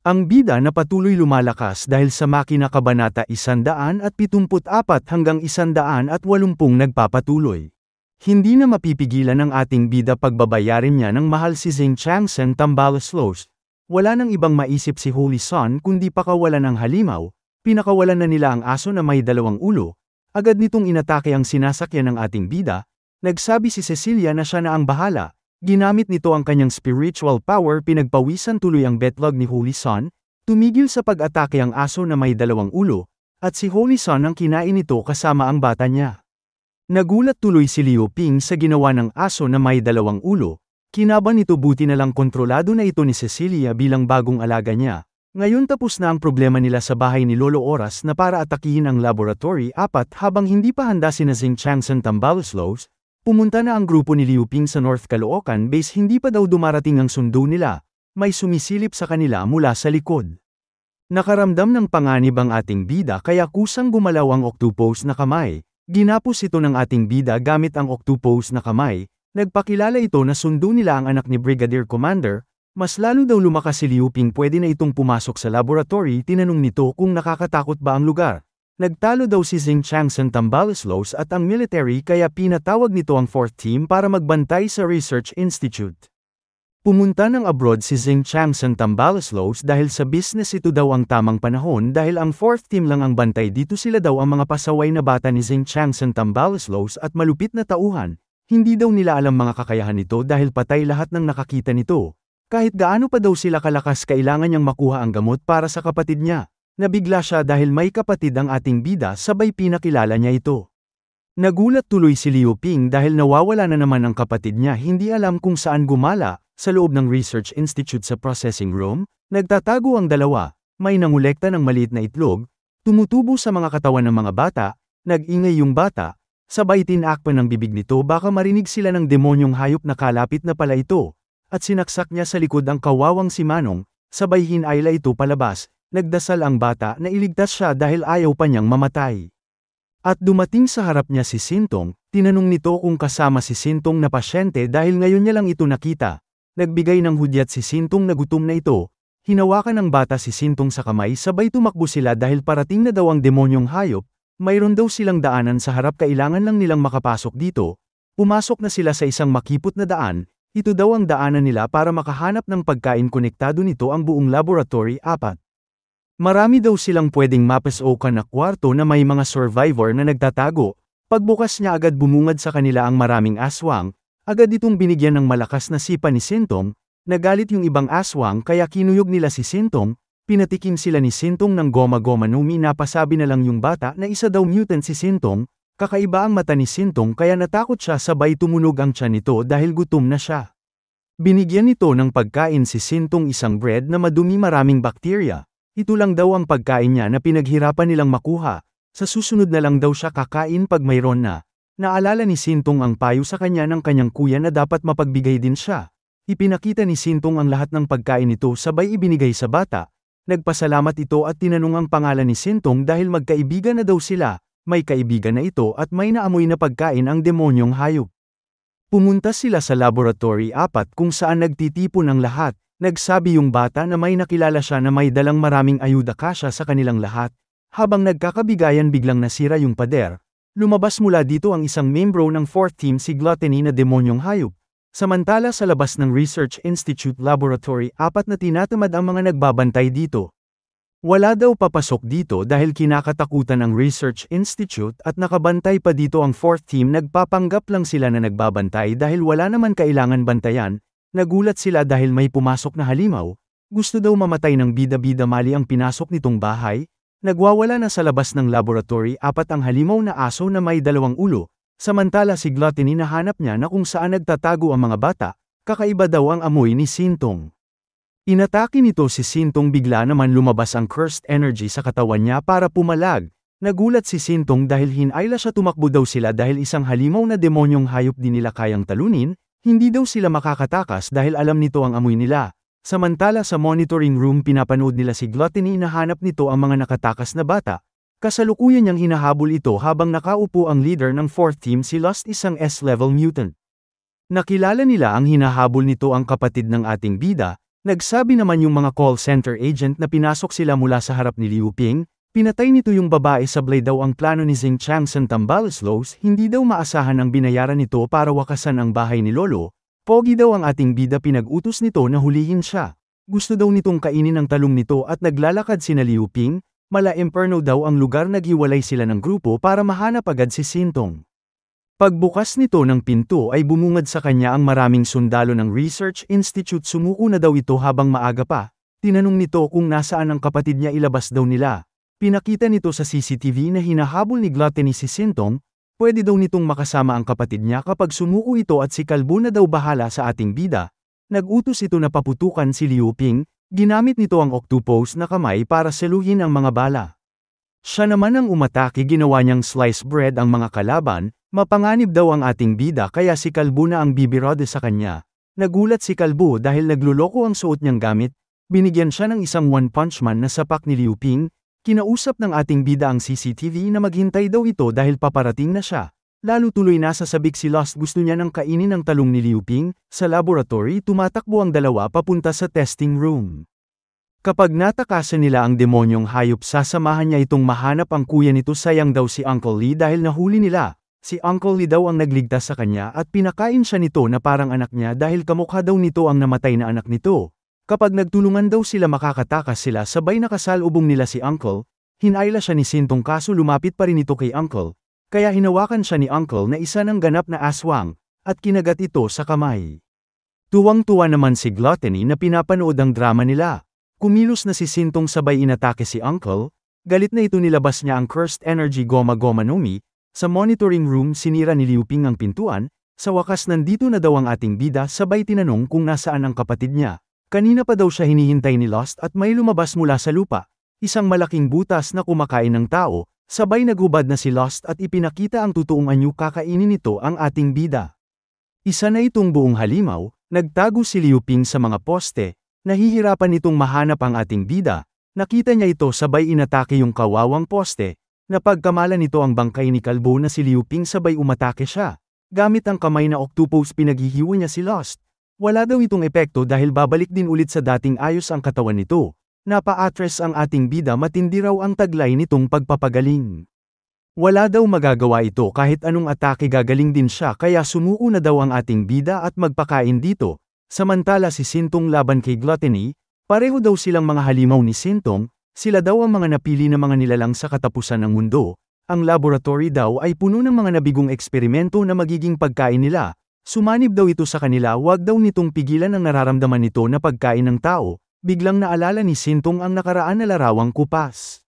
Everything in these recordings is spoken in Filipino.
Ang bida na patuloy lumalakas dahil sa Makina Kabanata 174 hanggang 180 nagpapatuloy. Hindi na mapipigilan ng ating bida pagbabayarin niya ng mahal si Zheng Changsen Tambaluslos. Wala nang ibang maisip si Holy Son kundi pakawalan ang halimaw, pinakawalan na nila ang aso na may dalawang ulo, agad nitong inatake ang sinasakyan ng ating bida, nagsabi si Cecilia na siya na ang bahala. Ginamit nito ang kanyang spiritual power, pinagpawisan tuloy ang betlog ni Holy Son, tumigil sa pag-atake ang aso na may dalawang ulo, at si Holy Son ang kinain nito kasama ang bata niya. Nagulat tuloy si Liu Ping sa ginawa ng aso na may dalawang ulo, kinaban nito buti na lang kontrolado na ito ni Cecilia bilang bagong alaga niya. Ngayon tapos na ang problema nila sa bahay ni Lolo Oras na para atakihin ang Laboratory 4 habang hindi pa handa sina Zheng Changsen Tambaluslos. Pumunta na ang grupo ni Liu Ping sa North Caloocan Base, hindi pa daw dumarating ang sundo nila, may sumisilip sa kanila mula sa likod. Nakaramdam ng panganib ang ating bida kaya kusang gumalaw ang octopus na kamay, ginapos ito ng ating bida gamit ang octopus na kamay, nagpakilala ito na sundo nila ang anak ni Brigadier Commander, mas lalo daw lumakas si Liu Ping, pwede na itong pumasok sa laboratory, tinanong nito kung nakakatakot ba ang lugar. Nagtalo daw si Zheng Changsen Tambaluslos at ang military kaya pinatawag nito ang 4th team para magbantay sa Research Institute. Pumunta ng abroad si Zheng Changsen Tambaluslos dahil sa business, ito daw ang tamang panahon dahil ang 4th team lang ang bantay dito, sila daw ang mga pasaway na bata ni Zheng Changsen Tambaluslos at malupit na tauhan. Hindi daw nila alam mga kakayahan nito dahil patay lahat ng nakakita nito. Kahit gaano pa daw sila kalakas, kailangan niyang makuha ang gamot para sa kapatid niya. Nabigla siya dahil may kapatid ang ating bida, sabay pinakilala niya ito. Nagulat tuloy si Liu Ping dahil nawawala na naman ang kapatid niya, hindi alam kung saan gumala. Sa loob ng Research Institute sa processing room, nagtatago ang dalawa, may nangolekta ng maliit na itlog, tumutubo sa mga katawan ng mga bata, nag-ingay yung bata, sabay tinakpan ng bibig nito baka marinig sila ng demonyong hayop na kalapit na pala ito, at sinaksak niya sa likod ang kawawang si Manong, sabay hinayla ito palabas. Nagdasal ang bata na iligtas siya dahil ayaw pa niyang mamatay. At dumating sa harap niya si Sintong, tinanong nito kung kasama si Sintong na pasyente dahil ngayon niya lang ito nakita. Nagbigay ng hudyat si Sintong na gutom na ito, hinawakan ng bata si Sintong sa kamay, sabay tumakbo sila dahil parating na daw ang demonyong hayop, mayroon daw silang daanan sa harap, kailangan lang nilang makapasok dito. Pumasok na sila sa isang makipot na daan, ito daw ang daanan nila para makahanap ng pagkain, konektado nito ang buong Laboratory 4. Marami daw silang pwedeng mapasokan na kwarto na may mga survivor na nagtatago. Pagbukas niya agad bumungad sa kanila ang maraming aswang, agad itong binigyan ng malakas na sipa ni Sintong, nagalit yung ibang aswang kaya kinuyog nila si Sintong, pinatikim sila ni Sintong ng goma-goma numi, napasabi na lang yung bata na isa daw mutant si Sintong, kakaiba ang mata ni Sintong kaya natakot siya, sabay tumunog ang tiyan nito dahil gutom na siya. Binigyan nito ng pagkain si Sintong, isang bread na madumi maraming bakterya. Ito lang daw ang pagkain niya na pinaghirapan nilang makuha, sa susunod na lang daw siya kakain pag mayroon na. Naalala ni Sintong ang payo sa kanya ng kanyang kuya na dapat mapagbigay din siya. Ipinakita ni Sintong ang lahat ng pagkain nito sabay ibinigay sa bata. Nagpasalamat ito at tinanong ang pangalan ni Sintong dahil magkaibigan na daw sila, may kaibigan na ito at may naamoy na pagkain ang demonyong hayop. Pumunta sila sa Laboratory 4 kung saan nagtitipon ang lahat. Nagsabi yung bata na may nakilala siya na may dalang maraming ayuda kasya sa kanilang lahat. Habang nagkakabigayan biglang nasira yung pader. Lumabas mula dito ang isang membro ng 4th team, si Gluttony na demonyong hayop. Samantala sa labas ng Research Institute Laboratory 4 na tinatamad ang mga nagbabantay dito. Wala daw papasok dito dahil kinakatakutan ang Research Institute at nakabantay pa dito ang 4th team, nagpapanggap lang sila na nagbabantay dahil wala naman kailangan bantayan. Nagulat sila dahil may pumasok na halimaw, gusto daw mamatay ng bida-bida, mali ang pinasok nitong bahay, nagwawala na sa labas ng Laboratory 4 ang halimaw na aso na may dalawang ulo, samantala si Gluttony nahanap niya na kung saan nagtatago ang mga bata, kakaiba daw ang amoy ni Sintong. Inatake nito si Sintong, bigla naman lumabas ang cursed energy sa katawan niya para pumalag, nagulat si Sintong dahil hinayla siya, tumakbo daw sila dahil isang halimaw na demonyong hayop din nila kayang talunin. Hindi daw sila makakatakas dahil alam nito ang amoy nila. Samantala sa monitoring room pinapanood nila si Gluttony, nahanap nito ang mga nakatakas na bata. Kasalukuyan niyang hinahabol ito habang nakaupo ang leader ng 4th team, si Lust, isang S-level mutant. Nakilala nila ang hinahabol nito, ang kapatid ng ating bida, Nagsabi naman yung mga call center agent na pinasok sila mula sa harap ni Liu Ping, pinatay nito yung babae sablay daw ang plano ni Zheng Changsan Tambaloslos, hindi daw maasahan ang binayaran nito para wakasan ang bahay ni Lolo, pogi daw ang ating bida pinag-utos nito na hulihin siya. Gusto daw nitong kainin ang talong nito at naglalakad sina Liu Ping, mala Imperno daw ang lugar naghiwalay sila ng grupo para mahanap agad si Sintong. Pagbukas nito ng pinto ay bumungad sa kanya ang maraming sundalo ng Research Institute sumuko na daw ito habang maaga pa. Tinanong nito kung nasaan ang kapatid niya ilabas daw nila. Pinakita nito sa CCTV na hinahabol ni Gluttony si Sintong, pwede daw nitong makasama ang kapatid niya kapag sumuko ito at si Kalbo na daw bahala sa ating bida. Nag-utos ito na paputukan si Liu Ping, ginamit nito ang octopus na kamay para seluhin ang mga bala. Siya naman ang umatake ginawa niyang slice bread ang mga kalaban, mapanganib daw ang ating bida kaya si Kalbo na ang bibirode sa kanya. Nagulat si Kalbo dahil nagluloko ang suot niyang gamit, binigyan siya ng isang one-punch man na sapak ni Liu Ping, kinausap ng ating bida ang CCTV na maghintay daw ito dahil paparating na siya. Lalo tuloy nasa sabik si Lost gusto niya ng kainin ang talong ni Liu Ping, sa laboratory tumatakbo ang dalawa papunta sa testing room. Kapag natakasan nila ang demonyong hayop sasamahan niya itong mahanap ang kuya nito sayang daw si Uncle Lee dahil nahuli nila. Si Uncle Lee daw ang nagligtas sa kanya at pinakain siya nito na parang anak niya dahil kamukha daw nito ang namatay na anak nito. Kapag nagtulungan daw sila makakatakas sila sabay nakasalubong nila si Uncle, hinayla siya ni Sintong kaso lumapit pa rin ito kay Uncle, kaya hinawakan siya ni Uncle na isa ng ganap na aswang, at kinagat ito sa kamay. Tuwang-tuwa naman si Gluttony na pinapanood ang drama nila. Kumilos na si Sintong sabay inatake si Uncle, galit na ito nilabas niya ang Cursed Energy Goma Goma no Mi, sa monitoring room sinira ni Liu Ping ang pintuan, sa wakas nandito na daw ang ating bida sabay tinanong kung nasaan ang kapatid niya. Kanina pa daw siya hinihintay ni Lost at may lumabas mula sa lupa, isang malaking butas na kumakain ng tao, sabay naghubad na si Lost at ipinakita ang totoong anyo kakainin nito ang ating bida. Isa na itong buong halimaw, nagtago si Liu Ping sa mga poste, nahihirapan itong mahanap ang ating bida, nakita niya ito sabay inatake yung kawawang poste, napagkamalan nito ang bangkay ni Kalbo na si Liu Ping sabay umatake siya. Gamit ang kamay na octopus pinaghihiwa niya si Lost. Wala daw itong epekto dahil babalik din ulit sa dating ayos ang katawan nito. Napa-atres ang ating bida matindi raw ang taglay nitong pagpapagaling. Wala daw magagawa ito kahit anong atake gagaling din siya kaya sumuko na daw ang ating bida at magpakain dito. Samantala si Sintong laban kay Gluttony, pareho daw silang mga halimaw ni Sintong, sila daw ang mga napili na mga nilalang sa katapusan ng mundo, ang laboratory daw ay puno ng mga nabigong eksperimento na magiging pagkain nila, sumanib daw ito sa kanila wag daw nitong pigilan ang nararamdaman nito na pagkain ng tao, biglang naalala ni Sintong ang nakaraan na larawang kupas.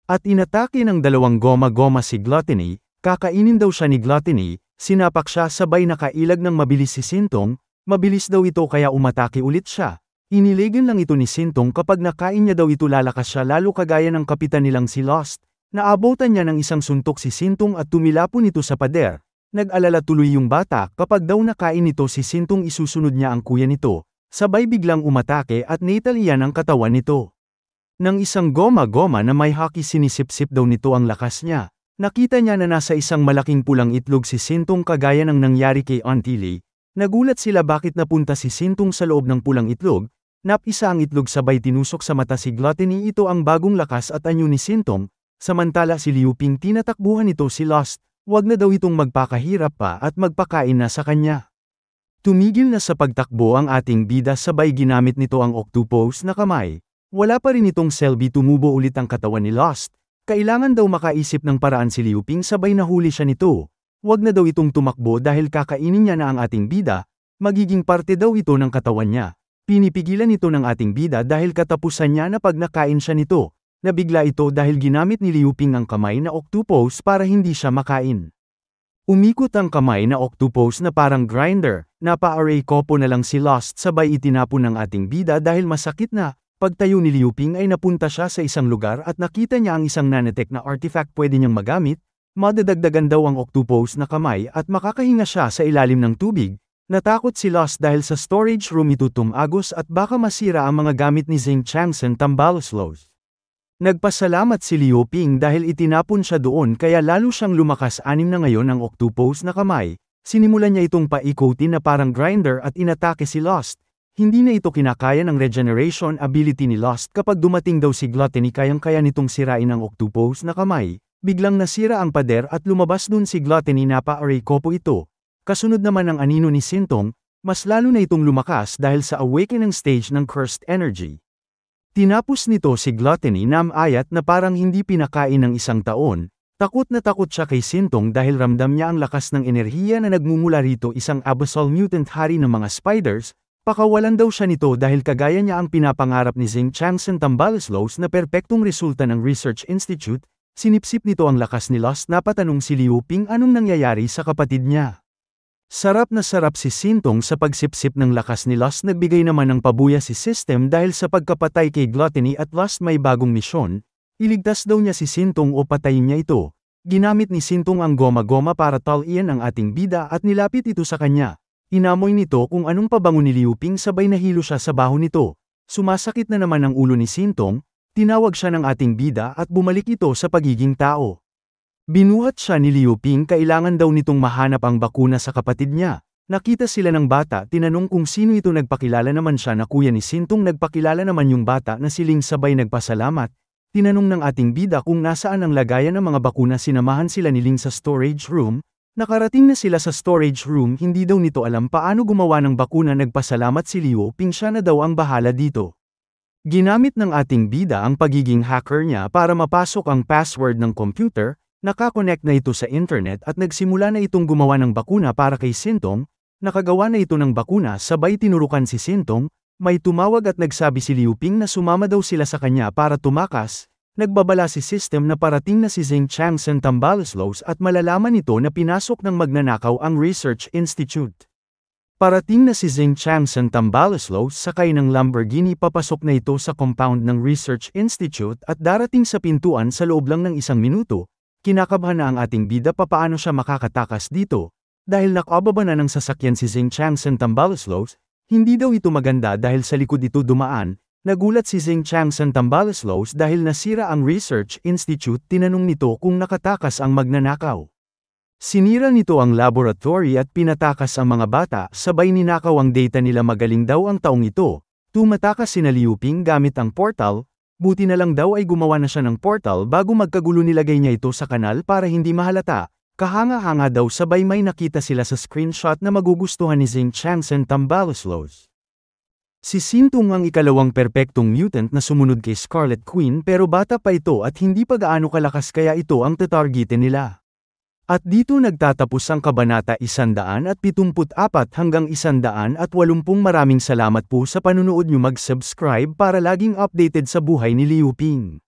At inatake ng dalawang goma-goma si Gluttony, kakainin daw siya ni Gluttony, sinapak siya sabay nakailag ng mabilis si Sintong, mabilis daw ito kaya umatake ulit siya. Iniligin lang ito ni Sintong kapag nakain niya daw ito lalakas siya lalo kagaya ng kapitan nilang si Lost. Naabutan niya ng isang suntok si Sintong at tumilapon ito sa pader. Nag-alala tuloy yung bata kapag daw nakain nito si Sintong isusunod niya ang kuya nito. Sabay biglang umatake at naitalian ang katawan nito. Nang isang goma-goma na may haki sinisip-sip daw nito ang lakas niya. Nakita niya na nasa isang malaking pulang itlog si Sintong kagaya ng nangyari kay Auntie Lee. Nagulat sila bakit napunta si Sintong sa loob ng pulang itlog. Napisa ang itlog sabay tinusok sa mata si Gluttony ito ang bagong lakas at anyo ni Sintong. Samantala si Liu Ping tinatakbuhan ito si Lost. Wag na daw itong magpakahirap pa at magpakain na sa kanya. Tumigil na sa pagtakbo ang ating bida sabay ginamit nito ang octopus na kamay. Wala pa rin itong selby tumubo ulit ang katawan ni Lost. Kailangan daw makaisip ng paraan si Liu Ping sabay nahuli siya nito. Wag na daw itong tumakbo dahil kakainin niya na ang ating bida, magiging parte daw ito ng katawan niya. Pinipigilan ito ng ating bida dahil katapusan niya na pag nakain siya nito. Nabigla ito dahil ginamit ni Liu Ping ang kamay na octopus para hindi siya makain. Umikot ang kamay na octopus na parang grinder, napa-aray kopo na lang si Lost sabay itinapon ng ating bida dahil masakit na. Pagtayo ni Liu Ping ay napunta siya sa isang lugar at nakita niya ang isang nanotech na artifact pwede niyang magamit, madadagdagan daw ang octopus na kamay at makakahinga siya sa ilalim ng tubig. Natakot si Lost dahil sa storage room ito tumagos at baka masira ang mga gamit ni Zheng Changsan Tambaloslos. Nagpasalamat si Liu Ping dahil itinapon siya doon kaya lalo siyang lumakas anim na ngayon ang octopus na kamay. Sinimulan niya itong paikutin na parang grinder at inatake si Lost. Hindi na ito kinakaya ng regeneration ability ni Lost kapag dumating daw si Gluttony kayang-kaya nitong sirain ang octopus na kamay, biglang nasira ang pader at lumabas dun si Gluttony na pa-aray ko po ito. Kasunod naman ang anino ni Sintong, mas lalo na itong lumakas dahil sa awakening stage ng cursed energy. Tinapos nito si Gluttony na ayat na parang hindi pinakain ng 1 taon, takot na takot siya kay Sintong dahil ramdam niya ang lakas ng enerhiya na nagmumula rito isang abyssal mutant hari ng mga spiders. Pakawalan daw siya nito dahil kagaya niya ang pinapangarap ni Zing Changsen Tambaloslos na perpektong resulta ng Research Institute, sinipsip nito ang lakas ni Lost na patanong si Liu Ping anong nangyayari sa kapatid niya. Sarap na sarap si Sintong sa pagsipsip ng lakas ni Lost, nagbigay naman ng pabuya si System dahil sa pagkapatay kay Gluttony at Lost may bagong misyon, iligtas daw niya si Sintong o patayin niya ito. Ginamit ni Sintong ang goma-goma para talian ang ating bida at nilapit ito sa kanya. Inamoy nito kung anong pabango ni Liu Ping sabay nahilo siya sa baho nito. Sumasakit na naman ang ulo ni Sintong, tinawag siya ng ating bida at bumalik ito sa pagiging tao. Binuhat siya ni Liu Ping kailangan daw nitong mahanap ang bakuna sa kapatid niya. Nakita sila ng bata, tinanong kung sino ito, nagpakilala naman siya na kuya ni Sintong, nagpakilala naman yung bata na si Ling sabay nagpasalamat. Tinanong ng ating bida kung nasaan ang lagayan ng mga bakuna, sinamahan sila ni Ling sa storage room. Nakarating na sila sa storage room, hindi daw nito alam paano gumawa ng bakuna, nagpasalamat si Liu Ping, siya na daw ang bahala dito. Ginamit ng ating bida ang pagiging hacker niya para mapasok ang password ng computer, nakakonect na ito sa internet at nagsimula na itong gumawa ng bakuna para kay Sintong. Nakagawa na ito ng bakuna sabay tinurukan si Sintong, may tumawag at nagsabi si Liu Ping na sumama daw sila sa kanya para tumakas. Nagbabala si System na parating na si Zing Changsen Tambaloslos at malalaman nito na pinasok ng magnanakaw ang Research Institute. Parating na si Zing Changsen Tambaloslos sakay ng Lamborghini, papasok na ito sa compound ng Research Institute at darating sa pintuan sa loob lang ng 1 minuto. Kinakabahan na ang ating bida papaano siya makakatakas dito. Dahil nakababa na ng sasakyan si Zing Changsen Tambaloslos, hindi daw ito maganda dahil sa likod ito dumaan. Nagulat si Zing Changsen Tambaloslos dahil nasira ang Research Institute, tinanong nito kung nakatakas ang magnanakaw. Sinira nito ang laboratory at pinatakas ang mga bata, sabay ninakaw ang data nila. Magaling daw ang taong ito. Tumatakas sina Liu Ping gamit ang portal, buti na lang daw ay gumawa na siya ng portal bago magkagulo, nilagay niya ito sa kanal para hindi mahalata. Kahanga-hanga daw, sabay may nakita sila sa screenshot na magugustuhan ni Zing Changsen Tambaloslos. Si Sintong ang ikalawang perpektong mutant na sumunod kay Scarlet Queen, pero bata pa ito at hindi pa gaano kalakas kaya ito ang tatargetin nila. At dito nagtatapos ang Kabanata 174 hanggang 180. Maraming salamat po sa panunood nyo, mag-subscribe para laging updated sa buhay ni Liu Ping.